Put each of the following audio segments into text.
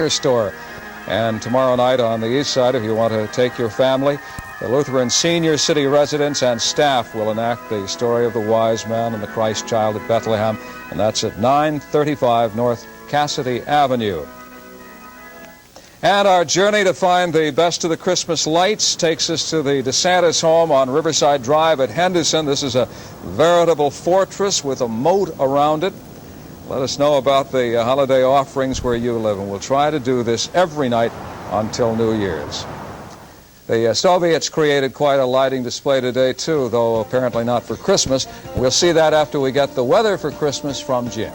store. And tomorrow night on the east side, if you want to take your family, the Lutheran senior city residents and staff will enact the story of the wise man and the Christ child at Bethlehem, and that's at 935 North Cassidy Avenue. And our journey to find the best of the Christmas lights takes us to the DeSantis home on Riverside Drive at Henderson. This is a veritable fortress with a moat around it. Let us know about the holiday offerings where you live, and we'll try to do this every night until New Year's. The Soviets created quite a lighting display today, too, though apparently not for Christmas. We'll see that after we get the weather for Christmas from Jim.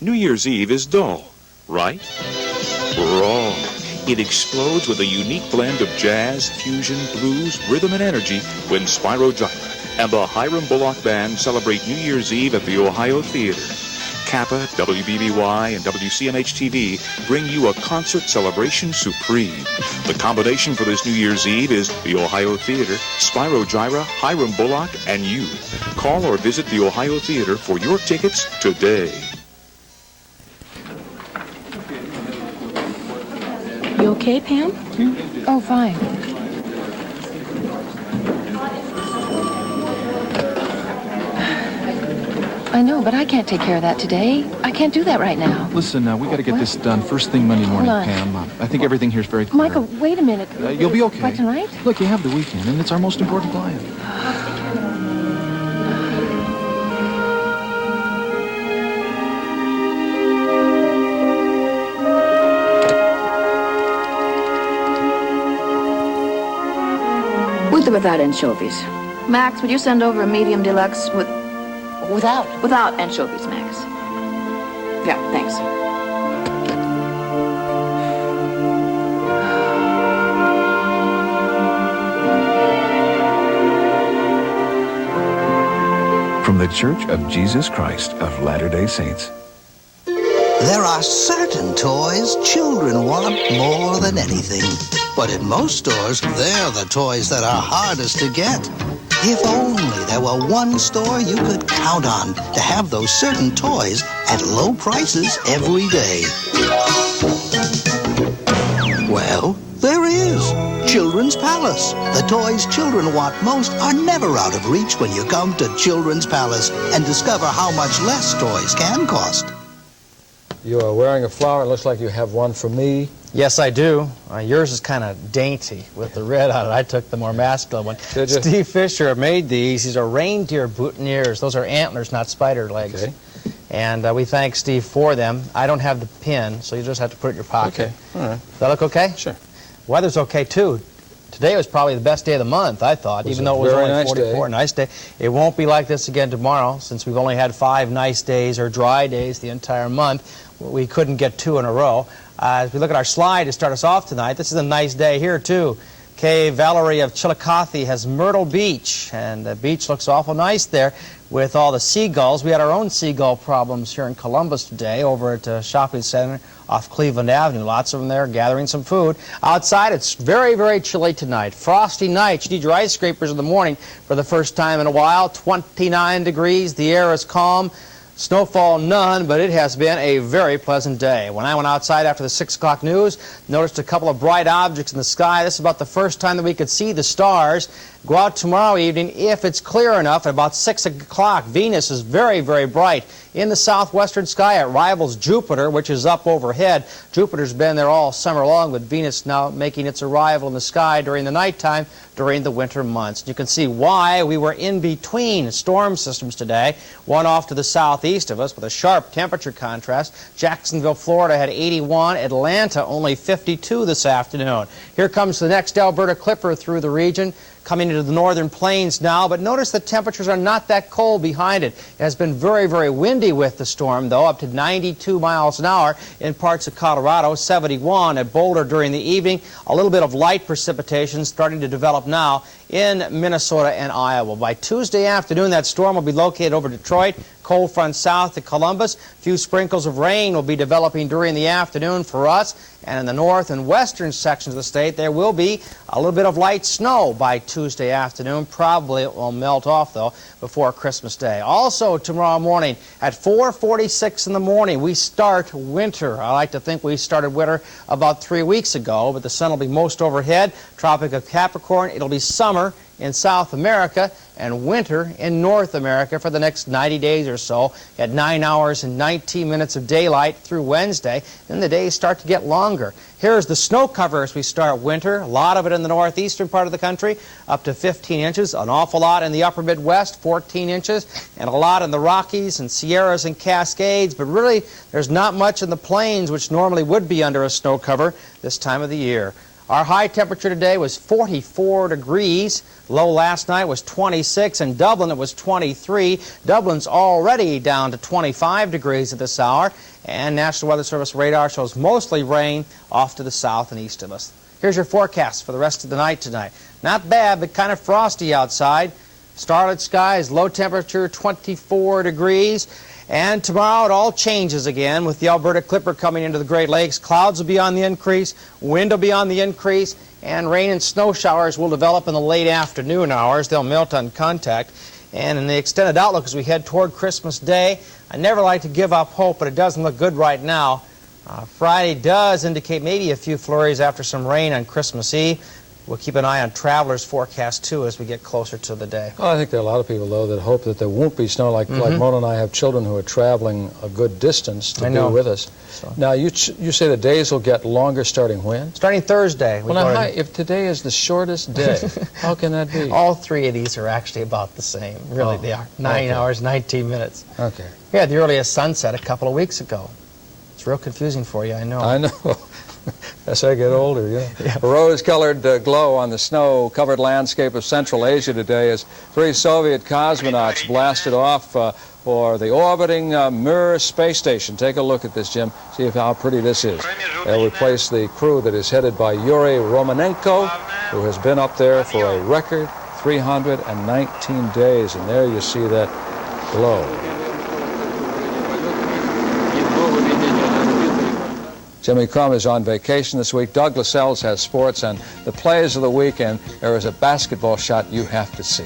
New Year's Eve is dull, right? Wrong. It explodes with a unique blend of jazz, fusion, blues, rhythm, and energy when Spyro Gyra and the Hiram Bullock Band celebrate New Year's Eve at the Ohio Theater. Kappa, WBBY, and WCMH TV bring you a concert celebration supreme. The combination for this New Year's Eve is the Ohio Theater, Spyro Gyra, Hiram Bullock, and you. Call or visit the Ohio Theater for your tickets today. You okay, Pam? Oh, fine. I know, but I can't take care of that today. I can't do that right now. Listen, we got to get this done first thing Monday morning, Pam. I think everything here's very clear. Michael, wait a minute. You'll be okay. By tonight? Look, you have the weekend, and it's our most important client. With or without anchovies? Max, would you send over a medium deluxe with... Without? Without anchovies, Max. Yeah, thanks. From the Church of Jesus Christ of Latter-day Saints. There are certain toys children want more than anything. But in most stores, they're the toys that are hardest to get. If only there were one store you could count on to have those certain toys at low prices every day. Well, there is. Children's Palace. The toys children want most are never out of reach when you come to Children's Palace and discover how much less toys can cost. You are wearing a flower. It looks like you have one for me. Yes, I do. Yours is kind of dainty with the red on it. I took the more masculine one. Did you? Steve Fisher made these. These are reindeer boutonnieres. Those are antlers, not spider legs. Okay. And we thank Steve for them. I don't have the pin, so you just have to put it in your pocket. Okay. All right. Does that look okay? Sure. Weather's okay, too. Today was probably the best day of the month, I thought, even though it was only 44. Nice day. It won't be like this again tomorrow, since we've only had 5 nice days or dry days the entire month. We couldn't get 2 in a row. As we look at our slide to start us off tonight, this is a nice day here, too. Kay Valerie of Chillicothe has Myrtle Beach, and the beach looks awful nice there with all the seagulls. We had our own seagull problems here in Columbus today over at the shopping center off Cleveland Avenue. Lots of them there gathering some food. Outside, it's very, very chilly tonight. Frosty night. You need your ice scrapers in the morning for the first time in a while. 29 degrees. The air is calm. Snowfall none, but it has been a very pleasant day. When I went outside after the 6 o'clock news, noticed a couple of bright objects in the sky. This is about the first time that we could see the stars. Go out tomorrow evening if it's clear enough at about 6 o'clock. Venus is very, very bright in the southwestern sky. It rivals Jupiter, which is up overhead. Jupiter's been there all summer long, with Venus now making its arrival in the sky during the nighttime during the winter months. You can see why we were in between storm systems today, one off to the southeast of us with a sharp temperature contrast. Jacksonville, Florida had 81, Atlanta only 52 this afternoon. Here comes the next Alberta Clipper through the region, coming into the northern plains now, but notice the temperatures are not that cold behind it. It has been very, very windy with the storm, though, up to 92 miles an hour in parts of Colorado, 71 at Boulder during the evening. A little bit of light precipitation starting to develop now in Minnesota and Iowa. By Tuesday afternoon, that storm will be located over Detroit, cold front south of Columbus. A few sprinkles of rain will be developing during the afternoon for us. And in the north and western sections of the state, there will be a little bit of light snow by Tuesday afternoon. Probably it will melt off, though, before Christmas Day. Also, tomorrow morning at 4:46 in the morning, we start winter. I like to think we started winter about 3 weeks ago, but the sun will be most overhead. Tropic of Capricorn. It'll be summer in South America and winter in North America for the next 90 days or so. At 9 hours and 19 minutes of daylight through Wednesday. Then the days start to get longer. Here's the snow cover as we start winter. A lot of it in the northeastern part of the country, up to 15 inches. An awful lot in the upper Midwest, 14 inches. And a lot in the Rockies and Sierras and Cascades. But really, there's not much in the plains, which normally would be under a snow cover this time of the year. Our high temperature today was 44 degrees. Low last night was 26. In Dublin, it was 23. Dublin's already down to 25 degrees at this hour. And National Weather Service radar shows mostly rain off to the south and east of us. Here's your forecast for the rest of the night tonight. Not bad, but kind of frosty outside. Starlit skies, low temperature 24 degrees. And tomorrow it all changes again with the Alberta Clipper coming into the Great Lakes. Clouds will be on the increase, wind will be on the increase, and rain and snow showers will develop in the late afternoon hours. They'll melt on contact. And in the extended outlook as we head toward Christmas Day, I never like to give up hope, but it doesn't look good right now. Friday does indicate maybe a few flurries after some rain on Christmas Eve. We'll keep an eye on travelers' forecast, too, as we get closer to the day. Well, I think there are a lot of people, though, that hope that there won't be snow. Like Mona and I have children who are traveling a good distance to be with us. So. Now, you say the days will get longer starting when? Starting Thursday. Well, now, if today is the shortest day, how can that be? All three of these are actually about the same. Really, they are. 9 hours, 19 minutes. Okay. We had the earliest sunset a couple of weeks ago. It's real confusing for you, I know. I know. As I get older, yeah. A rose-colored glow on the snow-covered landscape of Central Asia today as 3 Soviet cosmonauts blasted off for the orbiting Mir space station. Take a look at this, Jim. See how pretty this is. They'll replace the crew that is headed by Yuri Romanenko, who has been up there for a record 319 days. And there you see that glow. Jimmy Crum is on vacation this week. Doug Lascelles has sports and the plays of the weekend. There is a basketball shot you have to see.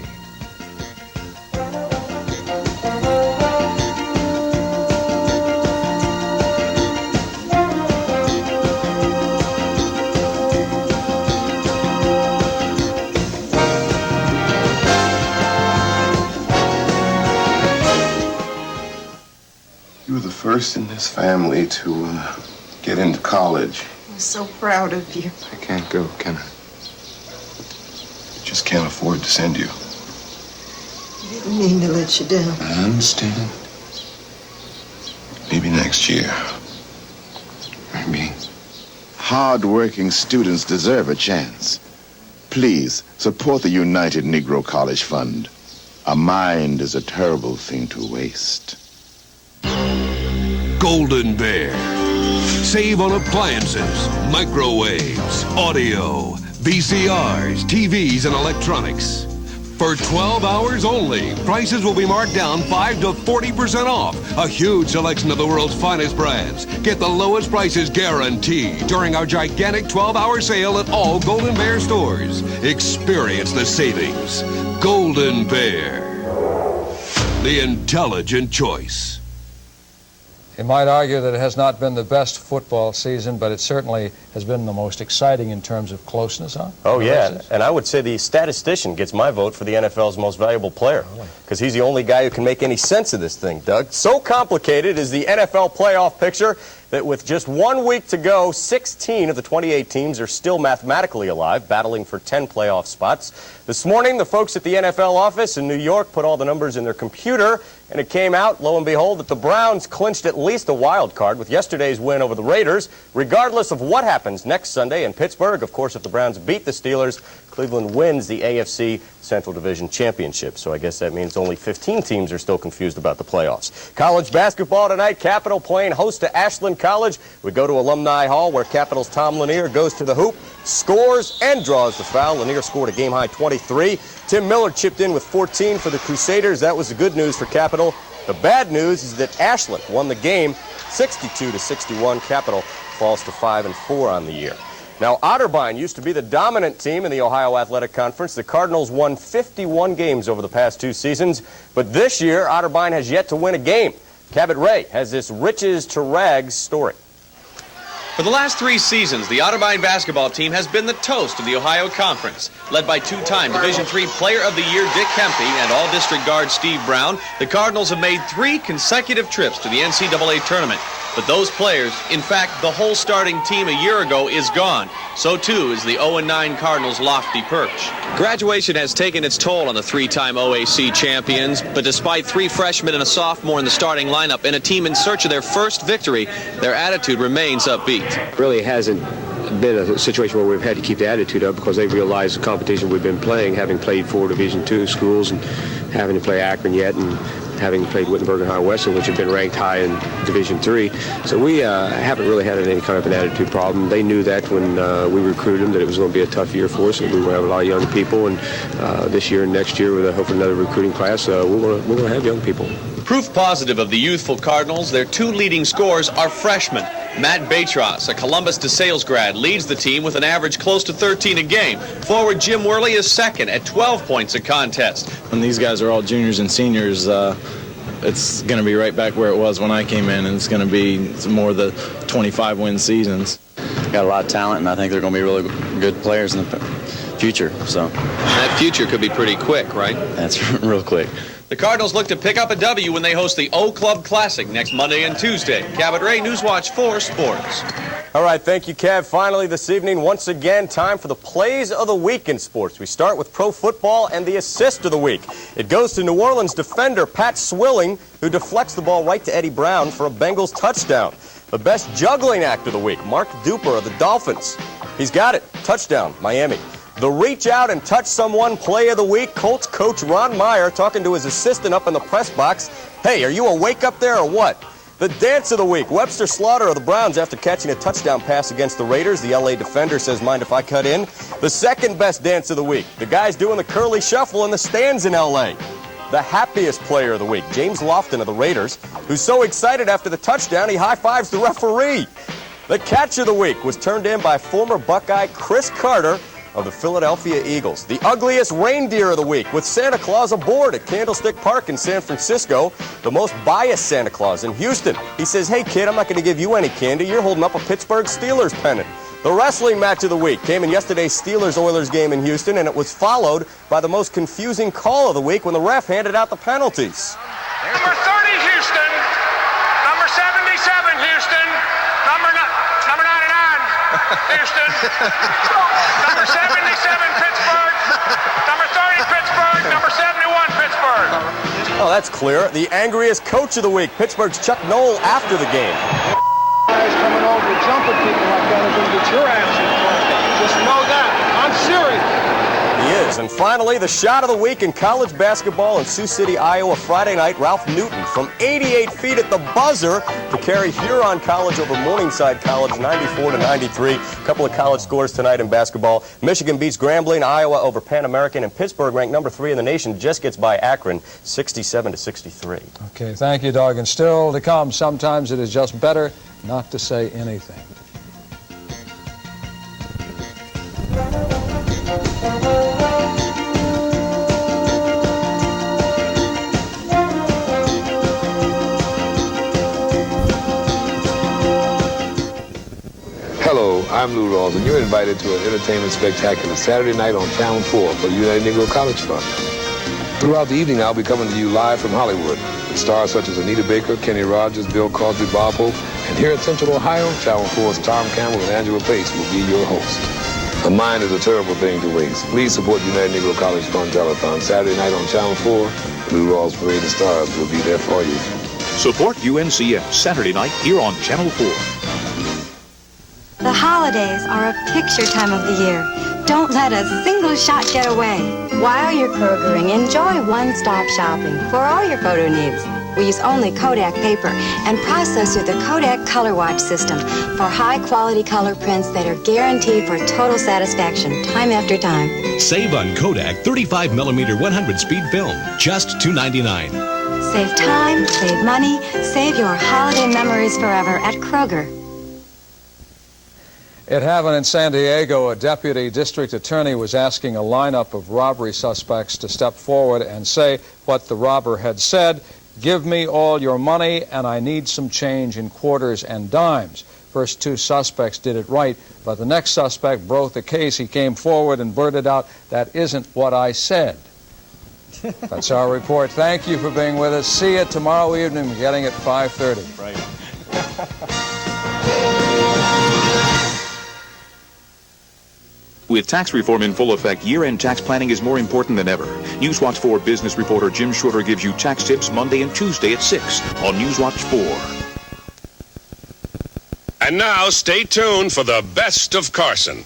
You were the first in this family to get into college. I'm so proud of you. I can't go, can I? Just can't afford to send you. I didn't mean to let you down. I understand. Maybe next year. Maybe. Hard-working students deserve a chance. Please, support the United Negro College Fund. A mind is a terrible thing to waste. Golden Bear. Save on appliances, microwaves, audio, VCRs, TVs, and electronics. For 12 hours only, prices will be marked down 5 to 40% off. A huge selection of the world's finest brands. Get the lowest prices guaranteed during our gigantic 12-hour sale at all Golden Bear stores. Experience the savings. Golden Bear. The intelligent choice. You might argue that it has not been the best football season, but it certainly has been the most exciting in terms of closeness, huh? Oh, yeah, and I would say the statistician gets my vote for the NFL's most valuable player, because he's the only guy who can make any sense of this thing, Doug. So complicated is the NFL playoff picture that with just 1 week to go, 16 of the 28 teams are still mathematically alive, battling for 10 playoff spots. This morning, the folks at the NFL office in New York put all the numbers in their computer, and it came out, lo and behold, that the Browns clinched at least a wild card with yesterday's win over the Raiders. Regardless of what happens next Sunday in Pittsburgh, of course, if the Browns beat the Steelers, Cleveland wins the AFC Central Division Championship. So I guess that means only 15 teams are still confused about the playoffs. College basketball tonight, Capital playing host to Ashland College. We go to Alumni Hall where Capital's Tom Lanier goes to the hoop, scores, and draws the foul. Lanier scored a game-high 23. Tim Miller chipped in with 14 for the Crusaders. That was the good news for Capital. The bad news is that Ashland won the game 62-61. Capital falls to 5-4 on the year. Now, Otterbein used to be the dominant team in the Ohio Athletic Conference. The Cardinals won 51 games over the past 2 seasons, but this year, Otterbein has yet to win a game. Cabot Ray has this riches to rags story. For the last 3 seasons, the Otterbein basketball team has been the toast of the Ohio Conference. Led by 2-time Division III Player of the Year Dick Hempy and All-District guard Steve Brown, the Cardinals have made 3 consecutive trips to the NCAA tournament. But those players, in fact, the whole starting team a year ago is gone. So too is the 0-9 Cardinals' lofty perch. Graduation has taken its toll on the 3-time OAC champions, but despite 3 freshmen and a sophomore in the starting lineup and a team in search of their first victory, their attitude remains upbeat. Really hasn't been a situation where we've had to keep the attitude up because they realize the competition we've been playing, having played 4 Division II schools and having to play Akron yet, and having played Wittenberg and High-Western, which have been ranked high in Division III. So we haven't really had any kind of an attitude problem. They knew that when we recruited them, that it was going to be a tough year for us, and we were going to have a lot of young people. And this year and next year, with hopefully another recruiting class, we're going to have young people. Proof positive of the youthful Cardinals, their 2 leading scorers are freshmen. Matt Batros, a Columbus DeSales grad, leads the team with an average close to 13 a game. Forward Jim Worley is second at 12 points a contest. When these guys are all juniors and seniors, it's going to be right back where it was when I came in, and it's going to be more the 25-win seasons. Got a lot of talent, and I think they're going to be really good players in the future. So that future could be pretty quick, right? That's real quick. The Cardinals look to pick up a W when they host the O Club Classic next Monday and Tuesday. Cabot Ray, Newswatch 4 Sports. All right, thank you, Cav. Finally this evening, once again, time for the plays of the week in sports. We start with pro football and the assist of the week. It goes to New Orleans defender Pat Swilling, who deflects the ball right to Eddie Brown for a Bengals touchdown. The best juggling act of the week, Mark Duper of the Dolphins. He's got it. Touchdown, Miami. The reach out and touch someone play of the week, Colts coach Ron Meyer talking to his assistant up in the press box. Hey, are you awake up there or what? The dance of the week, Webster Slaughter of the Browns after catching a touchdown pass against the Raiders. The LA defender says, mind if I cut in? The second best dance of the week, the guy's doing the curly shuffle in the stands in LA. The happiest player of the week, James Lofton of the Raiders, who's so excited after the touchdown he high-fives the referee. The catch of the week was turned in by former Buckeye Chris Carter of the Philadelphia Eagles. The ugliest reindeer of the week with Santa Claus aboard at Candlestick Park in San Francisco. The most biased Santa Claus in Houston. He says, hey kid, I'm not going to give you any candy. You're holding up a Pittsburgh Steelers pennant. The wrestling match of the week came in yesterday's Steelers-Oilers game in Houston, and it was followed by the most confusing call of the week when the ref handed out the penalties. Number 30, Houston. Number 77, Houston. Number 99, Houston. Number 77, Pittsburgh. Number 30, Pittsburgh. Number 71, Pittsburgh. Oh, that's clear. The angriest coach of the week, Pittsburgh's Chuck Noll after the game. Guys coming over jumping people like that are going to get your ass in front. Just know that. I'm serious. He is. And finally, the shot of the week in college basketball in Sioux City, Iowa, Friday night, Ralph Newton from 88 feet at the buzzer to carry Huron College over Morningside College 94-93. A couple of college scores tonight in basketball. Michigan beats Grambling, Iowa over Pan American, and Pittsburgh, ranked number 3 in the nation, just gets by Akron 67-63. Okay, thank you, Doug. And still to come, sometimes it is just better not to say anything. Hello, I'm Lou Rawls, and you're invited to an entertainment spectacular Saturday night on Channel 4 for the United Negro College Fund. Throughout the evening, I'll be coming to you live from Hollywood with stars such as Anita Baker, Kenny Rogers, Bill Cosby, Bob Hope, and here at Central Ohio, Channel 4's Tom Campbell and Angela Pace will be your hosts. A mind is a terrible thing to waste. Please support the United Negro College Fund Telethon Saturday night on Channel 4. Lou Rawls Parade of Stars will be there for you. Support UNCF Saturday night here on Channel 4. The holidays are a picture time of the year. Don't let a single shot get away. While you're Krogering, enjoy one-stop shopping for all your photo needs. We use only Kodak paper and process through the Kodak Color Watch system for high-quality color prints that are guaranteed for total satisfaction time after time. Save on Kodak 35mm 100-speed film, just $2.99. Save time, save money, save your holiday memories forever at Kroger. It happened in San Diego. A deputy district attorney was asking a lineup of robbery suspects to step forward and say what the robber had said. Give me all your money, and I need some change in quarters and dimes. First two suspects did it right, but the next suspect broke the case. He came forward and blurted out, "That isn't what I said." That's our report. Thank you for being with us. See you tomorrow evening, beginning at 5:30. Right. With tax reform in full effect, year-end tax planning is more important than ever. Newswatch 4 business reporter Jim Shorter gives you tax tips Monday and Tuesday at 6 on Newswatch 4. And now, stay tuned for the best of Carson.